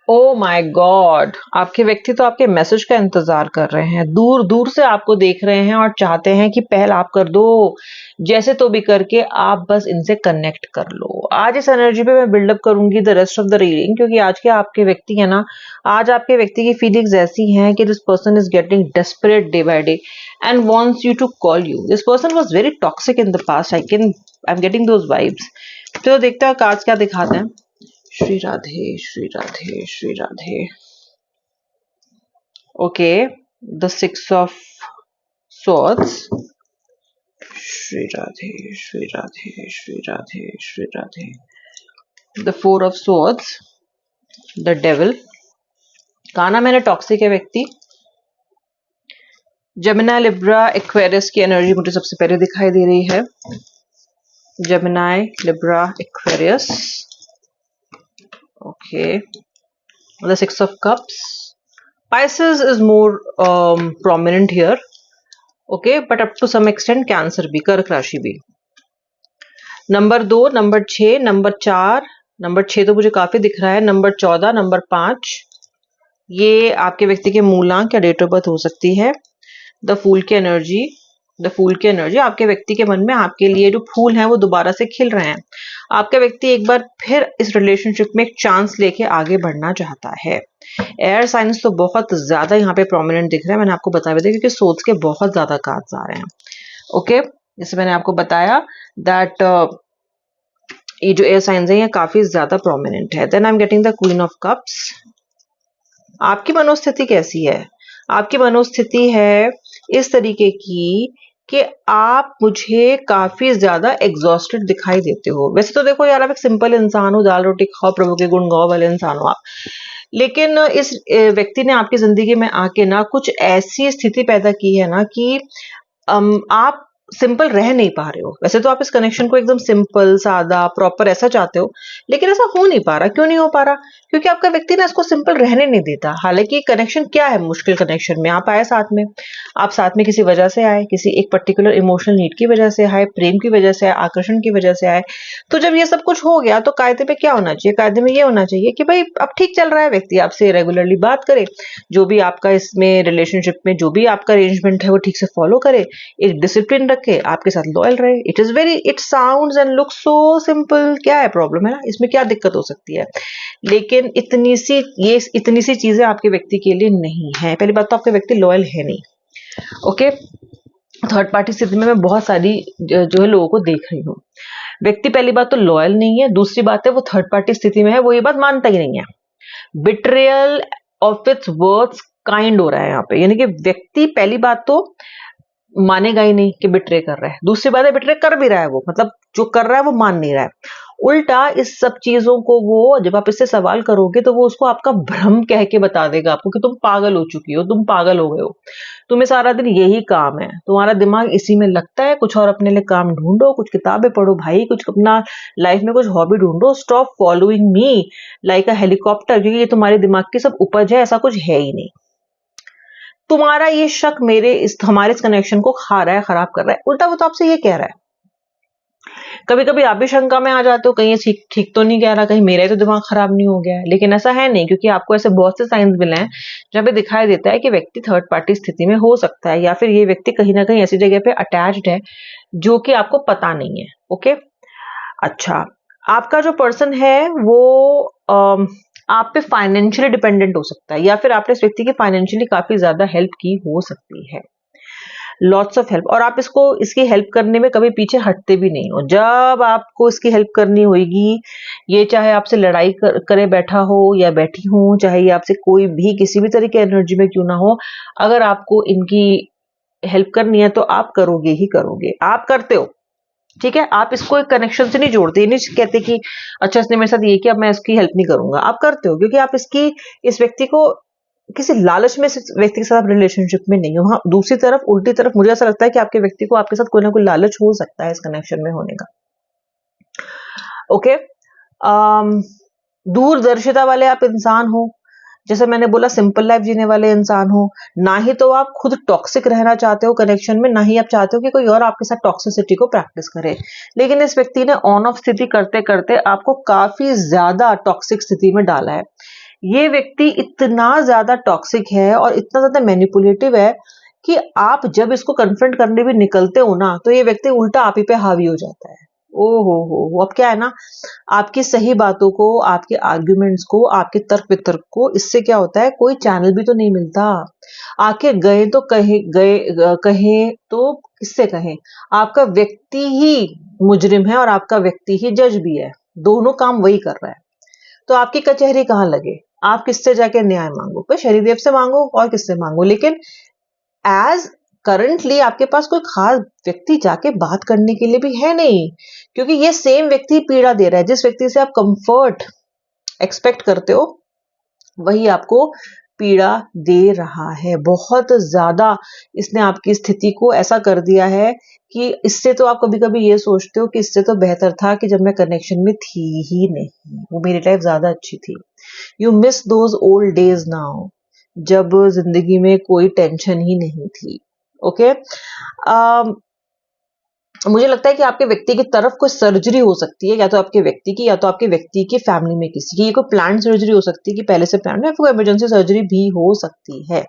Oh my God, आपके व्यक्ति तो आपके मैसेज का इंतजार कर रहे हैं, दूर दूर से आपको देख रहे हैं और चाहते हैं कि पहल आप कर दो, जैसे तो भी करके आप बस इनसे कनेक्ट कर लो। आज इस एनर्जी पे मैं बिल्डअप करूंगी the rest of the reading, क्योंकि आज के आपके व्यक्ति है ना, आज आपके व्यक्ति की फीलिंग्स ऐसी हैं कि this person is getting desperate day by day and wants you to call you. This person was very toxic in the past, I am getting those vibes. तो देखते हैं कार्ड्स क्या दिखाते हैं। Shri Radhe Shri Radhe Shri Radhe. Okay, the six of swords। Shri Radhe Shri Radhe Shri Radhe Shri Radhe. The four of swords, the devil. कहा ना मैंने toxic है व्यक्ति। जेमिनी लिब्रा एक्वेरियस की एनर्जी मुझे सबसे पहले दिखाई दे रही है। Gemini Libra Aquarius. Okay, the Six of Cups. Pisces is more prominent here. Okay, but up to some extent Cancer भी, कर्क राशि भी। नंबर 2, नंबर 6, नंबर 4, नंबर 6 तो मुझे काफी दिख रहा है। नंबर 14, नंबर 5, ये आपके व्यक्ति के मूलांक या डेट ऑफ बर्थ हो सकती है। द फूल की एनर्जी, द फूल की एनर्जी, आपके व्यक्ति के मन में आपके लिए जो फूल हैं वो दोबारा से खिल रहे हैं। आपका व्यक्ति एक बार फिर इस रिलेशनशिप में एक चांस लेके आगे बढ़ना चाहता है। एयर साइंस तो बहुत ज्यादा यहाँ पे प्रोमिनेंट दिख रहा है, मैंने आपको बताया था, क्योंकि सोच के बहुत ज्यादा कार्ड्स आ रहे हैं। ओके, जैसे मैंने आपको बताया दैट ये जो एयर साइंस है ये काफी ज्यादा प्रोमिनेंट है। Then I am getting the queen of cups. आपकी मनोस्थिति कैसी है? आपकी मनोस्थिति है इस तरीके की कि आप मुझे काफी ज्यादा एग्जॉस्टेड दिखाई देते हो। वैसे तो देखो यार, आप एक सिंपल इंसान हो, दाल रोटी खाओ प्रभु के गुण गाओ वाले इंसान हो आप, लेकिन इस व्यक्ति ने आपकी जिंदगी में आके ना कुछ ऐसी स्थिति पैदा की है ना कि आप सिंपल रह नहीं पा रहे हो। वैसे तो आप इस कनेक्शन को एकदम सिंपल सादा प्रॉपर ऐसा चाहते हो, लेकिन ऐसा हो नहीं पा रहा। क्यों नहीं हो पा रहा? क्योंकि आपका व्यक्ति ना इसको सिंपल रहने नहीं देता। हालांकि कनेक्शन क्या है, मुश्किल कनेक्शन में आप आए साथ में, आप साथ में किसी वजह से आए, किसी एक पर्टिकुलर इमोशनल नीड की वजह से आए, प्रेम की वजह से आए, आकर्षण की वजह से आए। तो जब ये सब कुछ हो गया तो कायदे पे क्या होना चाहिए? कायदे में ये होना चाहिए कि भाई अब ठीक चल रहा है, व्यक्ति आपसे रेगुलरली बात करे, जो भी आपका इसमें रिलेशनशिप में जो भी आपका अरेंजमेंट है वो ठीक से फॉलो करे, एक डिसिप्लिन रखे, आपके साथ लॉयल रहे। It is very, it sounds and looks so simple. क्या है प्रॉब्लम है ना, इसमें क्या दिक्कत हो सकती है? लेकिन इतनी सी चीजें आपके व्यक्ति के लिए नहीं है। पहली बात तो आपका व्यक्ति लॉयल है नहीं। ओके, थर्ड पार्टी स्थिति में मैं बहुत सारी जो है लोगों को देख रही हूँ। व्यक्ति पहली बात तो लॉयल नहीं है, दूसरी बात है वो थर्ड पार्टी स्थिति में है, वो ये बात मानता ही नहीं है। Betrayal of its words kind हो रहा है यहाँ पे, यानी कि व्यक्ति पहली बात तो मानेगा ही नहीं कि बिट्रे कर रहा है। दूसरी बात है बिट्रे कर भी रहा है वो, मतलब जो कर रहा है वो मान नहीं रहा है। उल्टा इस सब चीजों को वो, जब आप इससे सवाल करोगे तो वो उसको आपका भ्रम कह के बता देगा आपको कि तुम पागल हो चुकी हो, तुम पागल हो गए हो, तुम्हें सारा दिन यही काम है, तुम्हारा दिमाग इसी में लगता है। कुछ और अपने लिए काम ढूंढो, कुछ किताबें पढ़ो भाई, कुछ अपना लाइफ में कुछ हॉबी ढूंढो। Stop following me like a helicopter, क्योंकि ये तुम्हारे दिमाग की सब उपज है, ऐसा कुछ है ही नहीं। तुम्हारा ये शक हमारे इस कनेक्शन को खा रहा है, खराब कर रहा है। उल्टा वो तो आपसे ये कह रहा है। कभी कभी आप भी शंका में आ जाते हो, कहीं ये ठीक ठीक तो नहीं कह रहा, कहीं मेरा ही तो दिमाग खराब नहीं हो गया है। लेकिन ऐसा है नहीं, क्योंकि आपको ऐसे बहुत से साइंस मिले हैं जहाँ पे दिखाई देता है कि व्यक्ति थर्ड पार्टी स्थिति में हो सकता है, या फिर ये व्यक्ति कहीं ना कहीं ऐसी जगह पे अटैच्ड है जो कि आपको पता नहीं है। ओके, अच्छा, आपका जो पर्सन है वो आप पे फाइनेंशियली डिपेंडेंट हो सकता है, या फिर आपने इस व्यक्ति की फाइनेंशियली काफी ज्यादा हेल्प की हो सकती है, लॉट्स ऑफ हेल्प। और आप इसकी हेल्प करने में कभी पीछे हटते भी नहीं हो। जब आपको इसकी हेल्प करनी होगी, ये चाहे आपसे लड़ाई करे बैठा हो या बैठी हो, चाहे ये आपसे कोई भी किसी भी तरह की एनर्जी में क्यों ना हो, अगर आपको इनकी हेल्प करनी है तो आप करोगे ही करोगे। आप करते हो, ठीक है। आप इसको एक कनेक्शन से नहीं जोड़ते, ये नहीं कहते कि अच्छा इसने मेरे साथ ये किया, मैं इसकी हेल्प नहीं करूंगा। आप करते हो क्योंकि आप इस व्यक्ति को किसी लालच में इस व्यक्ति के साथ रिलेशनशिप में नहीं हो। हाँ, दूसरी तरफ, उल्टी तरफ मुझे ऐसा लगता है कि आपके व्यक्ति को आपके साथ कोई ना कोई लालच हो सकता है इस कनेक्शन में होने का। ओके, दूरदर्शिता वाले आप इंसान हो, जैसे मैंने बोला सिंपल लाइफ जीने वाले इंसान हो। ना ही तो आप खुद टॉक्सिक रहना चाहते हो कनेक्शन में, ना ही आप चाहते हो कि कोई और आपके साथ टॉक्सिसिटी को प्रैक्टिस करे। लेकिन इस व्यक्ति ने ऑन ऑफ स्थिति करते करते आपको काफी ज्यादा टॉक्सिक स्थिति में डाला है। ये व्यक्ति इतना ज्यादा टॉक्सिक है और इतना ज्यादा मैनिपुलेटिव है कि आप जब इसको कन्फ्रंट करने भी निकलते हो ना, तो ये व्यक्ति उल्टा आप ही पे हावी हो जाता है। ओ हो, अब क्या है ना, आपकी सही बातों को, आपके आर्ग्यूमेंट्स को, आपके तर्क वितर्क को, इससे क्या होता है, कोई चैनल भी तो नहीं मिलता। आके गए तो कहे तो किससे कहें? आपका व्यक्ति ही मुजरिम है और आपका व्यक्ति ही जज भी है, दोनों काम वही कर रहा है। तो आपकी कचहरी कहाँ लगे? आप किससे जाके न्याय मांगो? भाई शनिदेव से मांगो और किससे मांगो, लेकिन एज करंटली आपके पास कोई खास व्यक्ति जाके बात करने के लिए भी है नहीं, क्योंकि ये सेम व्यक्ति पीड़ा दे रहा है। जिस व्यक्ति से आप कंफर्ट एक्सपेक्ट करते हो वही आपको पीड़ा दे रहा है। बहुत ज्यादा इसने आपकी स्थिति को ऐसा कर दिया है कि इससे तो आप कभी कभी ये सोचते हो कि इससे तो बेहतर था कि जब मैं कनेक्शन में थी ही नहीं, वो मेरी लाइफ ज्यादा अच्छी थी। You miss those old days now, जब जिंदगी में कोई टेंशन ही नहीं थी। ओके, मुझे लगता है कि आपके व्यक्ति की तरफ कोई सर्जरी हो सकती है, या तो आपके व्यक्ति की या तो आपके व्यक्ति की फैमिली में किसी की। ये कोई प्लान सर्जरी हो सकती है कि पहले से प्लान है, कोई इमरजेंसी सर्जरी भी हो सकती है,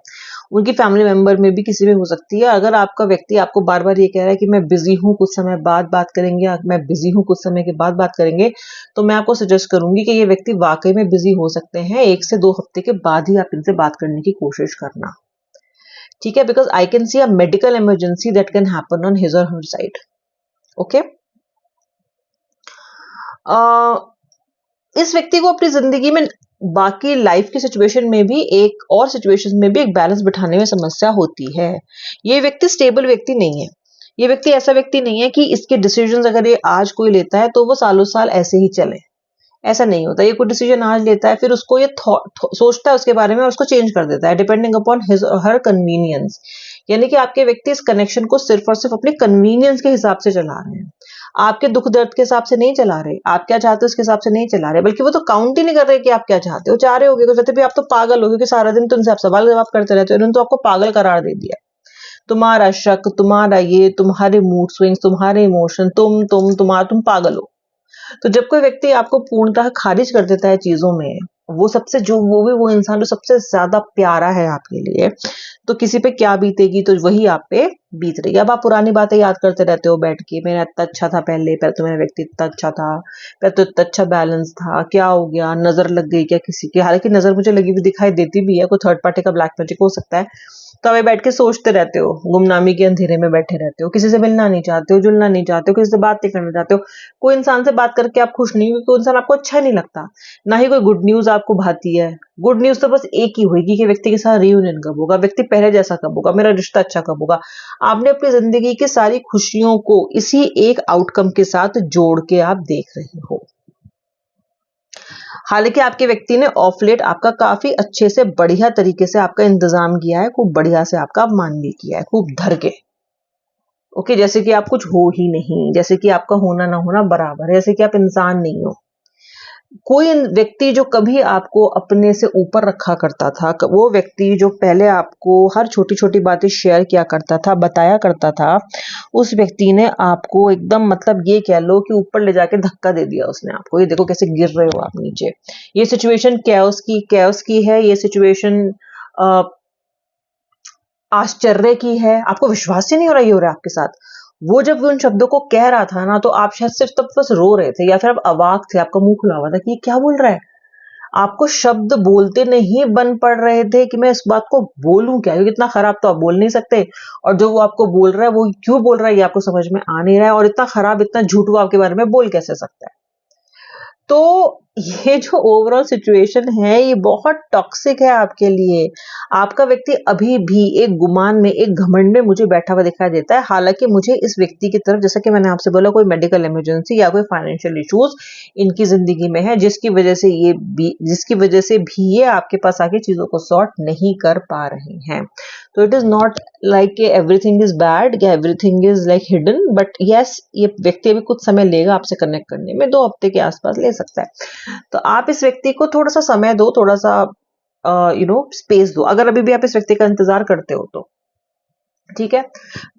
उनकी फैमिली मेंबर में भी किसी में हो सकती है। अगर आपका व्यक्ति आपको बार बार ये कह रहा है कि मैं बिजी हूँ, कुछ समय बाद बात करेंगे, मैं बिजी हूँ, कुछ समय के बाद बात करेंगे, तो मैं आपको सजेस्ट करूंगी कि ये व्यक्ति वाकई में बिजी हो सकते हैं। 1 से 2 हफ्ते के बाद ही आप इनसे बात करने की कोशिश करना, ठीक है? Because I can see a medical emergency that can happen on his और हर साइड। ओके, इस व्यक्ति को अपनी जिंदगी में बाकी लाइफ की सिचुएशन में भी एक और सिचुएशन में भी एक बैलेंस बिठाने में समस्या होती है। ये व्यक्ति स्टेबल व्यक्ति नहीं है। ये व्यक्ति ऐसा व्यक्ति नहीं है कि इसके डिसीजंस अगर ये आज कोई लेता है तो वो सालों साल ऐसे ही चले, ऐसा नहीं होता। ये कोई डिसीजन आज लेता है, फिर उसको ये सोचता है उसके बारे में और उसको चेंज कर देता है डिपेंडिंग अपॉन हिज और हर कन्वीनियंस। यानी कि आपके व्यक्ति इस कनेक्शन को सिर्फ और सिर्फ अपने कन्वीनियंस के हिसाब से चला रहे हैं, आपके दुख दर्द के हिसाब से नहीं चला रहे, आप क्या चाहते हो उसके हिसाब से नहीं चला रहे, बल्कि वो तो काउंट ही नहीं कर रहे कि आप क्या चाहते हो। चाह रहे होगे तो कहते भी आप तो पागल हो, क्योंकि सारा दिन तो उनसे आप सवाल जवाब करते रहते हो, उन्होंने तो आपको पागल करार दे दिया। तुम्हारा शक, तुम्हारा ये, तुम्हारे मूड स्विंग्स, तुम्हारे इमोशन, तुम पागल हो। तो जब कोई व्यक्ति आपको पूर्णतः खारिज कर देता है चीजों में, वो सबसे जो वो इंसान जो सबसे ज्यादा प्यारा है आपके लिए, तो किसी पे क्या बीतेगी तो वही आप पे बीत रही है। अब आप पुरानी बातें याद करते रहते हो बैठ के, मेरा इतना अच्छा था पहले तो मेरा व्यक्ति इतना अच्छा था, पहले तो इतना अच्छा बैलेंस था, क्या हो गया, नजर लग गई क्या किसी की? हालांकि नजर मुझे लगी हुई दिखाई देती भी है, कोई थर्ड पार्टी का ब्लैक मैजिक हो सकता है। तो अब बैठ के सोचते रहते हो, गुमनामी के अंधेरे में बैठे रहते हो, किसी से मिलना नहीं चाहते हो, जुलना नहीं चाहते हो, किसी से बात नहीं करना चाहते हो, कोई इंसान से बात करके आप खुश नहीं हो, कोई इंसान आपको अच्छा नहीं लगता, ना ही कोई गुड न्यूज आपको भाती है। गुड न्यूज तो बस एक ही होगी कि व्यक्ति के साथ रियूनियन कब होगा, व्यक्ति पहले जैसा कब होगा, मेरा रिश्ता अच्छा कब होगा। आपने अपनी जिंदगी की सारी खुशियों को इसी एक आउटकम के साथ जोड़ के आप देख रहे हो। हालांकि आपके व्यक्ति ने ऑफ लेट आपका काफी अच्छे से बढ़िया तरीके से आपका इंतजाम किया है, खूब बढ़िया से आपका अपमान भी किया है, खूब धर के। ओके, जैसे कि आप कुछ हो ही नहीं, जैसे कि आपका होना ना होना बराबर है, जैसे कि आप इंसान नहीं हो। कोई व्यक्ति जो कभी आपको अपने से ऊपर रखा करता था, वो व्यक्ति जो पहले आपको हर छोटी छोटी बातें शेयर किया करता था, बताया करता था, उस व्यक्ति ने आपको एकदम मतलब ये कह लो कि ऊपर ले जाके धक्का दे दिया उसने आपको। ये देखो कैसे गिर रहे हो आप नीचे। ये सिचुएशन कैओस की है, ये सिचुएशन आश्चर्य की है। आपको विश्वास ही नहीं हो रहा ये हो रहा है आपके साथ। वो जब उन शब्दों को कह रहा था ना, तो आप शायद सिर्फ तब बस रो रहे थे या फिर आप अवाक थे, आपका मुंह खुला हुआ था कि ये क्या बोल रहा है। आपको शब्द बोलते नहीं बन पड़ रहे थे कि मैं इस बात को बोलूं क्या, क्योंकि इतना खराब तो आप बोल नहीं सकते, और जो वो आपको बोल रहा है वो क्यों बोल रहा है ये आपको समझ में आ नहीं रहा है, और इतना खराब इतना झूठ वो आपके बारे में बोल कैसे सकता है। तो ये जो ओवरऑल सिचुएशन है ये बहुत टॉक्सिक है आपके लिए। आपका व्यक्ति अभी भी एक गुमान में, एक घमंड में मुझे बैठा हुआ दिखाई देता है। हालांकि मुझे इस व्यक्ति की तरफ, जैसा कि मैंने आपसे बोला, कोई मेडिकल इमरजेंसी या कोई फाइनेंशियल इश्यूज इनकी जिंदगी में है, जिसकी वजह से भी ये आपके पास आके चीजों को सॉर्ट नहीं कर पा रहे हैं। तो it is not like everything is bad या everything is like hidden, but yes, ये व्यक्ति अभी कुछ समय लेगा आपसे कनेक्ट करने में, 2 हफ्ते के आसपास ले सकता है। तो आप इस व्यक्ति को थोड़ा सा समय दो, थोड़ा सा स्पेस दो, अगर अभी भी आप इस व्यक्ति का इंतजार करते हो तो। ठीक है।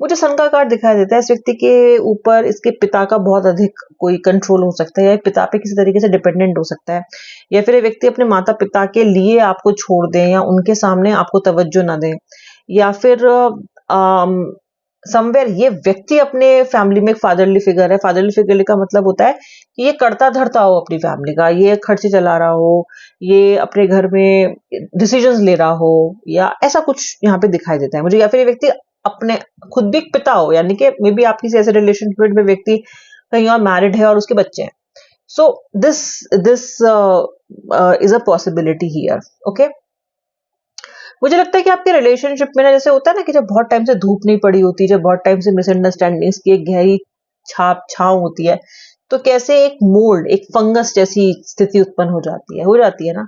मुझे सन का कार्ड दिखाई देता है, इस व्यक्ति के ऊपर इसके पिता का बहुत अधिक कोई कंट्रोल हो सकता है, या पिता पे किसी तरीके से डिपेंडेंट हो सकता है, या फिर ये व्यक्ति अपने माता पिता के लिए आपको छोड़ दें या उनके सामने आपको तवज्जो ना दें, या फिर समवेयर ये व्यक्ति अपने फैमिली में एक फादरली फिगर है। फादरली फिगर का मतलब होता है कि ये करता धरता हो अपनी फैमिली का, ये खर्चे चला रहा हो, ये अपने घर में डिसीजंस ले रहा हो, या ऐसा कुछ यहाँ पे दिखाई देता है मुझे। या फिर ये व्यक्ति अपने खुद भी एक पिता हो, यानी कि मे बी आप किसी ऐसे रिलेशनशिप में व्यक्ति कहीं और मैरिड है और उसके बच्चे हैं। So this this is a possibility here. Okay, मुझे लगता है कि आपके रिलेशनशिप में ना, जैसे होता है ना कि जब बहुत टाइम से धूप नहीं पड़ी होती, जब बहुत टाइम से मिसअंडरस्टैंडिंग्स की एक गहरी छाव होती है, तो कैसे एक मोल्ड, एक फंगस जैसी स्थिति उत्पन्न हो जाती है ना।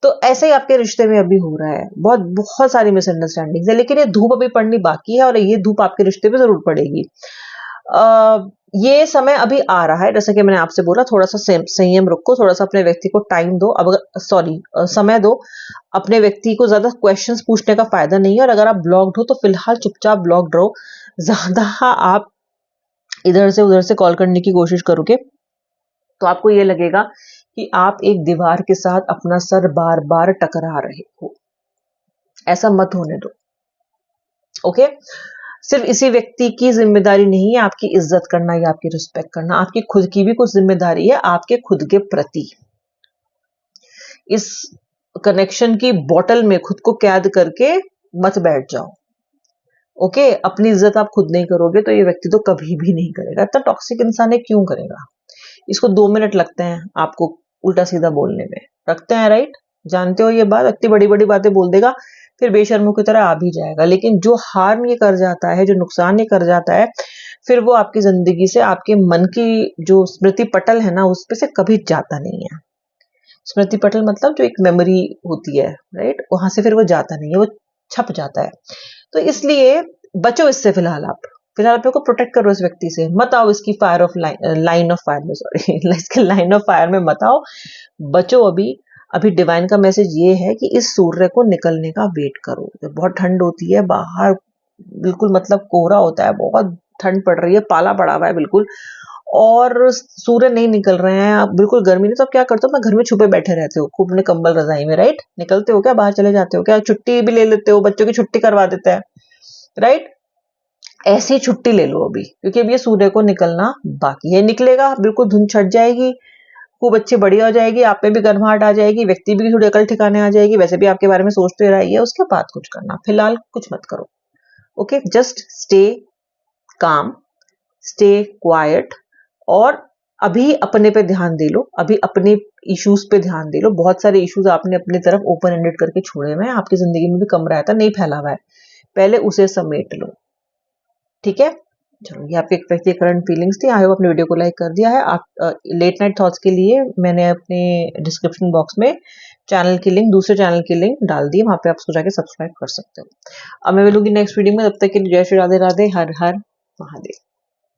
तो ऐसे ही आपके रिश्ते में अभी हो रहा है, बहुत बहुत सारी मिसअंडरस्टैंडिंग्स है, लेकिन ये धूप अभी पड़नी बाकी है और ये धूप आपके रिश्ते में जरूर पड़ेगी। ये समय अभी आ रहा है, जैसा कि मैंने आपसे बोला, थोड़ा सा संयम रखो, थोड़ा सा अपने व्यक्ति को टाइम दो, अब सॉरी समय दो। अपने व्यक्ति को ज्यादा क्वेश्चंस पूछने का फायदा नहीं है, और अगर आप ब्लॉक्ड हो तो फिलहाल चुपचाप ब्लॉक्ड रहो। ज्यादा आप इधर से उधर से कॉल करने की कोशिश करोगे तो आपको ये लगेगा कि आप एक दीवार के साथ अपना सर बार बार टकरा रहे हो। ऐसा मत होने दो। ओके, सिर्फ इसी व्यक्ति की जिम्मेदारी नहीं है आपकी इज्जत करना या आपकी रिस्पेक्ट करना, आपकी खुद की भी कुछ जिम्मेदारी है आपके खुद के प्रति। इस कनेक्शन की बोतल में खुद को कैद करके मत बैठ जाओ। ओके, अपनी इज्जत आप खुद नहीं करोगे तो ये व्यक्ति तो कभी भी नहीं करेगा। इतना टॉक्सिक इंसान है, क्यों करेगा? इसको 2 मिनट लगते हैं आपको उल्टा सीधा बोलने में, रखते हैं, राइट? जानते हो ये बात, इतनी बड़ी बड़ी बातें बोल देगा, फिर बेशर्मों की तरह आ भी जाएगा। लेकिन जो हार्म ये कर जाता है, जो नुकसान ये कर जाता है, फिर वो आपकी जिंदगी से, आपके मन की जो स्मृति पटल है ना, उस पे से कभी जाता नहीं है। स्मृति पटल मतलब जो एक मेमोरी होती है, राइट? वहां से फिर वो जाता नहीं है, वो छप जाता है। तो इसलिए बचो इससे, फिलहाल अपने को प्रोटेक्ट करो इस व्यक्ति से, मत आओ इसकी लाइन ऑफ फायर में, सॉरी इसके लाइन ऑफ फायर में मत आओ, बचो अभी। अभी डिवाइन का मैसेज ये है कि इस सूर्य को निकलने का वेट करो। जब बहुत ठंड होती है बाहर, बिल्कुल मतलब कोहरा होता है, बहुत ठंड पड़ रही है, पाला पड़ा हुआ है बिल्कुल, और सूर्य नहीं निकल रहे हैं, आप बिल्कुल गर्मी नहीं, तो आप क्या करते हो? अपने घर में छुपे बैठे रहते हो खूब अपने कंबल रजाई में, राइट? निकलते हो क्या? बाहर चले जाते हो क्या? छुट्टी भी ले लेते हो, बच्चों की छुट्टी करवा देते हैं, राइट? ऐसी छुट्टी ले लो अभी, क्योंकि अब ये सूर्य को निकलना बाकी है। निकलेगा, बिल्कुल धुंध छट जाएगी, खूब अच्छी बढ़िया हो जाएगी, आप में भी गर्माहट आ जाएगी, व्यक्ति भी थोड़ी अकल ठिकाने आ जाएगी, वैसे भी आपके बारे में सोचते रही है, उसके बाद कुछ करना, फिलहाल कुछ मत करो। Okay, just stay calm, stay quiet, और अभी अपने पे ध्यान दे लो, अभी अपने इश्यूज पे ध्यान दे लो। बहुत सारे इश्यूज आपने अपनी तरफ ओपन एंडेड करके छोड़े हुए हैं, आपकी जिंदगी में भी कम रहा था, नहीं फैला हुआ है, पहले उसे समेट लो। ठीक है, चलो, ये आपके व्यक्ति करंट फीलिंग्स थी। आई होप अपने वीडियो को लाइक कर दिया है। आप लेट नाइट थॉट्स के लिए मैंने अपने डिस्क्रिप्शन बॉक्स में चैनल की लिंक, दूसरे चैनल की लिंक डाल दी है, वहां पे आप उसको जाके सब्सक्राइब कर सकते हो। अब मैं मिलूंगी नेक्स्ट वीडियो में, तब तक के लिए जय श्री राधे राधे, हर हर महादेव।